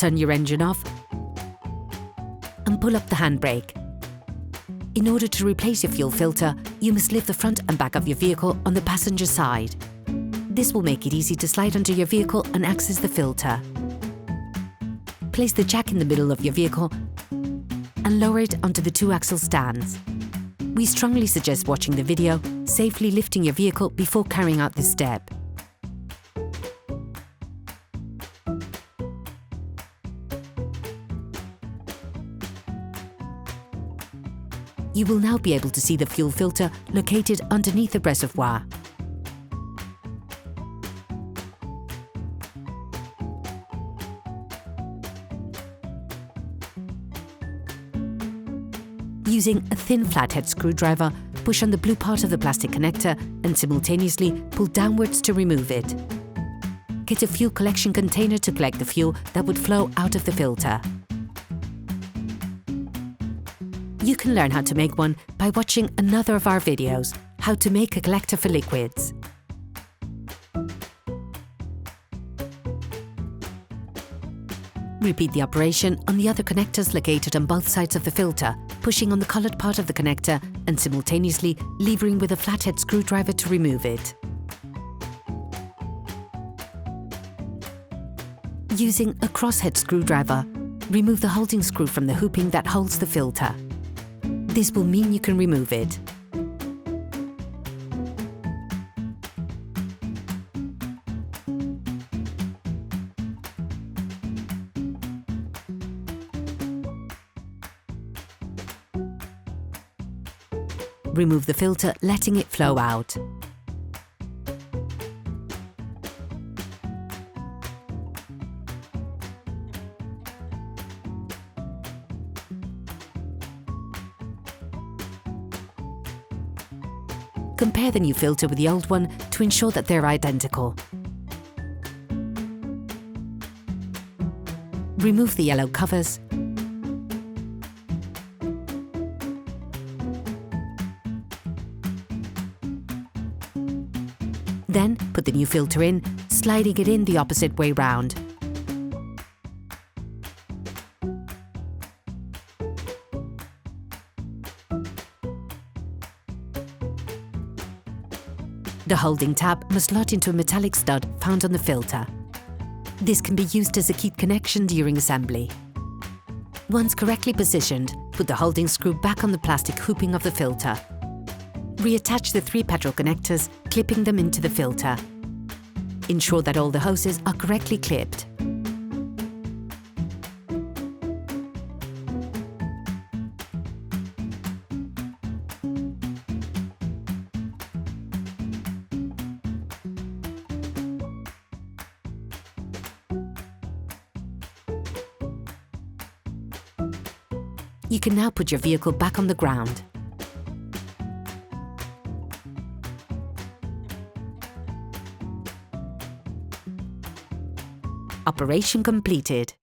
Turn your engine off and pull up the handbrake. In order to replace your fuel filter, you must lift the front and back of your vehicle on the passenger side. This will make it easy to slide onto your vehicle and access the filter. Place the jack in the middle of your vehicle and lower it onto the 2-axle stands. We strongly suggest watching the video, safely lifting your vehicle before carrying out this step. You will now be able to see the fuel filter located underneath the reservoir. Using a thin flathead screwdriver, push on the blue part of the plastic connector and simultaneously pull downwards to remove it. Get a fuel collection container to collect the fuel that would flow out of the filter. You can learn how to make one by watching another of our videos, How to Make a Collector for Liquids. Repeat the operation on the other connectors located on both sides of the filter, pushing on the coloured part of the connector and simultaneously levering with a flathead screwdriver to remove it. Using a crosshead screwdriver, remove the holding screw from the hooping that holds the filter. This will mean you can remove it. Remove the filter, letting it flow out. Compare the new filter with the old one to ensure that they're identical. Remove the yellow covers. Then put the new filter in, sliding it in the opposite way round. The holding tab must slot into a metallic stud found on the filter. This can be used as a key connection during assembly. Once correctly positioned, put the holding screw back on the plastic hooping of the filter. Reattach the 3 petrol connectors, clipping them into the filter. Ensure that all the hoses are correctly clipped. You can now put your vehicle back on the ground. Operation completed.